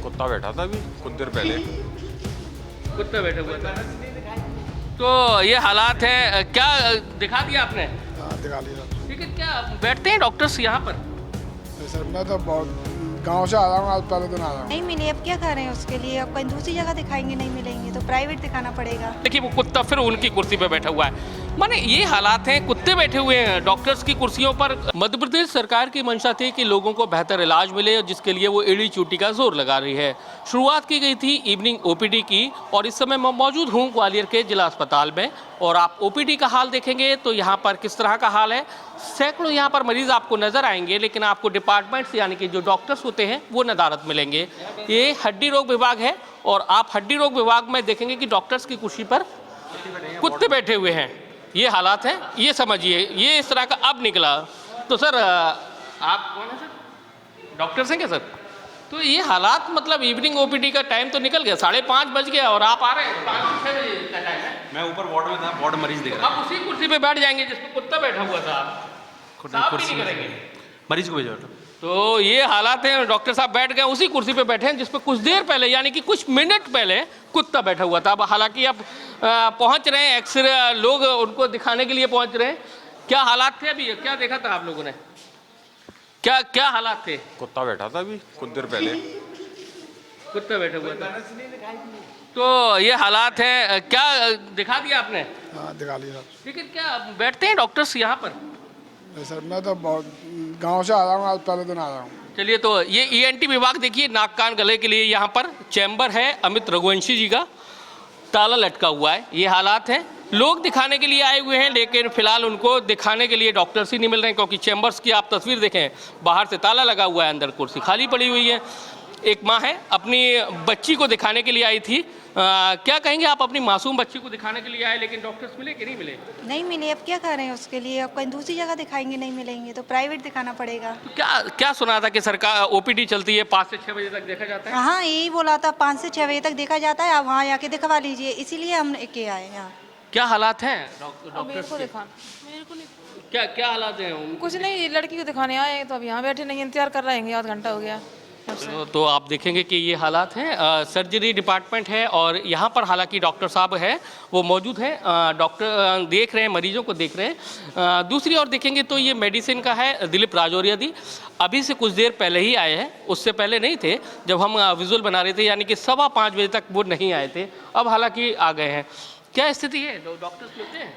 कुत्ता बैठा था अभी कुछ देर पहले। कुत्ता बैठा हुआ था। तो ये हालात है, क्या दिखा दिया आपने? दिखा लिया ठीक है, क्या बैठते हैं डॉक्टर्स यहाँ पर? सर। मैं तो बहुत गांव से आ रहा हूँ, आज पहले दिन आ रहा हूँ। नहीं मिली, अब क्या कर रहे हैं उसके लिए? अब कहीं दूसरी जगह दिखाएंगे, नहीं मिलेंगे तो प्राइवेट दिखाना पड़ेगा। देखिए वो कुत्ता फिर उनकी कुर्सी पे बैठा हुआ है। माने ये हालात हैं, कुत्ते बैठे हुए हैं डॉक्टर्स की कुर्सियों पर। मध्य प्रदेश सरकार की मंशा थी कि लोगों को बेहतर इलाज मिले, जिसके लिए वो एड़ी चोटी का जोर लगा रही है। शुरुआत की गई थी इवनिंग ओपीडी की, और इस समय मैं मौजूद हूँ ग्वालियर के जिला अस्पताल में। और आप ओपीडी का हाल देखेंगे तो यहाँ पर किस तरह का हाल है। सैकड़ों यहाँ पर मरीज आपको नजर आएंगे, लेकिन आपको डिपार्टमेंट्स यानी कि जो डॉक्टर्स होते हैं वो नदारत मिलेंगे। ये हड्डी रोग विभाग है, और आप हड्डी रोग विभाग में देखेंगे कि डॉक्टर्स की कुर्सी पर कुत्ते बैठे हुए हैं। ये हालात हैं, ये समझिए, ये इस तरह का अब निकला। तो सर आप कौन है सर? डॉक्टर्स हैं क्या सर? तो ये हालात, मतलब इवनिंग ओपीडी का टाइम तो निकल गया, 5:30 बज गया और आप आ रहे हैं 5 से 6 बजे का टाइम है। मैं ऊपर वार्ड में था, वार्ड मरीज देख रहा आप उसी कुर्सी पे बैठ जाएंगे जिस पे कुत्ता बैठा हुआ था, साफ भी नहीं करेंगे। मरीज को भेजो। तो ये हालात हैं, डॉक्टर साहब बैठ गए उसी कुर्सी पे बैठे हैं जिस पे कुछ देर पहले यानी कि कुछ मिनट पहले कुत्ता बैठा हुआ था। अब हालांकि अब पहुंच रहे हैं, एक्सरे लोग उनको दिखाने के लिए पहुंच रहे हैं। क्या हालात थे अभी, क्या देखा था आप लोगों ने? क्या क्या हालात थे? कुत्ता बैठा था अभी कुछ देर पहले। कुत्ता बैठा हुआ था। तो ये हालात हैं, क्या दिखा दिया आपने? दिखा लिया ठीक है, क्या बैठते हैं डॉक्टर्स यहाँ पर? सर। मैं तो बहुत गांव से आ रहा हूँ, आज पहले दिन आ रहा हूँ। चलिए, तो ये ईएनटी विभाग देखिए, नाक कान गले के लिए यहाँ पर चैम्बर है अमित रघुवंशी जी का, ताला लटका हुआ है। ये हालात हैं, लोग दिखाने के लिए आए हुए हैं, लेकिन फिलहाल उनको दिखाने के लिए डॉक्टर्स ही नहीं मिल रहे हैं, क्योंकि चैम्बर्स की आप तस्वीर देखें, बाहर से ताला लगा हुआ है, अंदर कुर्सी खाली पड़ी हुई है। एक माँ है, अपनी बच्ची को दिखाने के लिए आई थी। क्या कहेंगे आप? अपनी मासूम बच्ची को दिखाने के लिए आए, लेकिन डॉक्टर्स मिले कि नहीं मिले? नहीं मिली, अब क्या कर रहे हैं उसके लिए? अब कहीं दूसरी जगह दिखाएंगे, नहीं मिलेंगे तो प्राइवेट दिखाना पड़ेगा। तो क्या क्या सुना था कि सरकार ओपीडी चलती है 5 से 6 बजे तक देखा जाता है? हाँ, यही बोला था, 5 से 6 बजे तक देखा जाता है, आप वहाँ आके दिखवा लीजिए, इसीलिए हम के आए यहाँ। क्या हालात हैं मेरे डॉक्टर्स को के? मेरे को नहीं, क्या हालात हैं? कुछ नहीं, लड़की को दिखाने आए हैं तो अब यहाँ बैठे नहीं, इंतजार कर रहे हैं, आधा घंटा हो गया। तो आप देखेंगे कि ये हालात हैं। सर्जरी डिपार्टमेंट है, और यहाँ पर हालांकि डॉक्टर साहब हैं वो मौजूद हैं, डॉक्टर देख रहे हैं, मरीजों को देख रहे हैं। दूसरी ओर देखेंगे तो ये मेडिसिन का है, दिलीप राजौरिया जी अभी से कुछ देर पहले ही आए हैं, उससे पहले नहीं थे जब हम विजुअल बना रहे थे, यानी कि 5:15 बजे तक वो नहीं आए थे, अब हालांकि आ गए हैं। क्या स्थिति है? डॉक्टर्स मिलते हैं?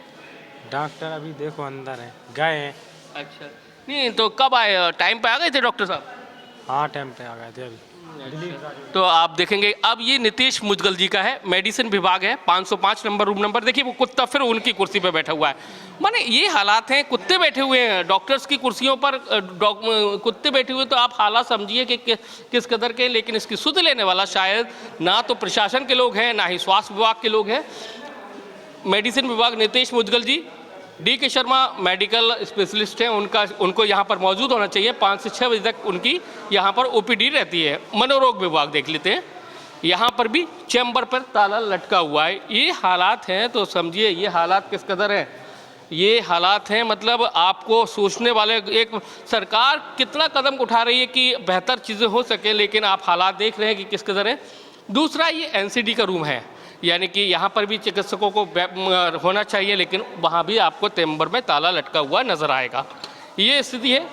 डॉक्टर अभी देखो अंदर है, गए हैं। अच्छा, नहीं तो कब आए? टाइम पे आ गए थे डॉक्टर साहब? हाँ, टाइम पे आ गए थे अभी। तो आप देखेंगे, अब ये नीतीश मुदगल जी का है, मेडिसिन विभाग है, 505 नंबर रूम नंबर। देखिए वो कुत्ता फिर उनकी कुर्सी पे बैठा हुआ है। माने ये हालात हैं, कुत्ते बैठे हुए हैं डॉक्टर्स की कुर्सियों पर, कुत्ते बैठे हुए। तो आप हालात समझिए कि किस कदर के। लेकिन इसकी सुध लेने वाला शायद ना तो प्रशासन के लोग हैं, ना ही स्वास्थ्य विभाग के लोग हैं। मेडिसिन विभाग नीतीश मुदगल जी, डी.के. शर्मा मेडिकल स्पेशलिस्ट हैं, उनको यहाँ पर मौजूद होना चाहिए। 5 से 6 बजे तक उनकी यहाँ पर ओपीडी रहती है। मनोरोग विभाग देख लेते हैं, यहाँ पर भी चैम्बर पर ताला लटका हुआ है। ये हालात हैं, तो समझिए ये हालात किस कदर हैं। ये हालात हैं, मतलब आपको सोचने वाले, एक सरकार कितना कदम उठा रही है कि बेहतर चीज़ें हो सके, लेकिन आप हालात देख रहे हैं कि किस कदर है। दूसरा, ये एनसीडी का रूम है, यानी कि यहाँ पर भी चिकित्सकों को होना चाहिए, लेकिन वहाँ भी आपको चैम्बर में ताला लटका हुआ नज़र आएगा। ये स्थिति है।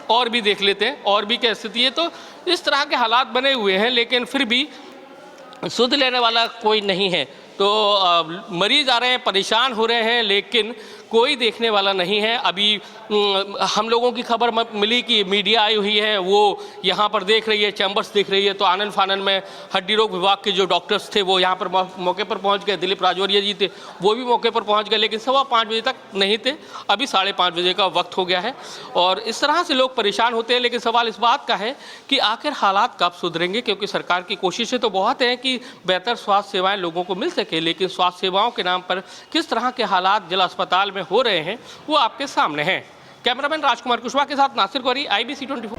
और भी देख लेते हैं, और भी क्या स्थिति है। तो इस तरह के हालात बने हुए हैं, लेकिन फिर भी सुध लेने वाला कोई नहीं है। तो मरीज आ रहे हैं, परेशान हो रहे हैं, लेकिन कोई देखने वाला नहीं है। अभी हम लोगों की खबर मिली कि मीडिया आई हुई है, वो यहाँ पर देख रही है, चैम्बर्स देख रही है। तो आनन फानन में हड्डी रोग विभाग के जो डॉक्टर्स थे वो यहाँ पर मौके पर पहुँच गए। दिलीप राजौरिया जी थे, वो भी मौके पर पहुँच गए, लेकिन 5:15 बजे तक नहीं थे। अभी 5:30 बजे का वक्त हो गया है, और इस तरह से लोग परेशान होते हैं। लेकिन सवाल इस बात का है कि आखिर हालात कब सुधरेंगे, क्योंकि सरकार की कोशिशें तो बहुत हैं कि बेहतर स्वास्थ्य सेवाएँ लोगों को मिल सके, लेकिन स्वास्थ्य सेवाओं के नाम पर किस तरह के हालात जिला अस्पताल में हो रहे हैं वो आपके सामने हैं। कैमरामैन राजकुमार कुशवाहा के साथ नासिर गौरी, IBC 24।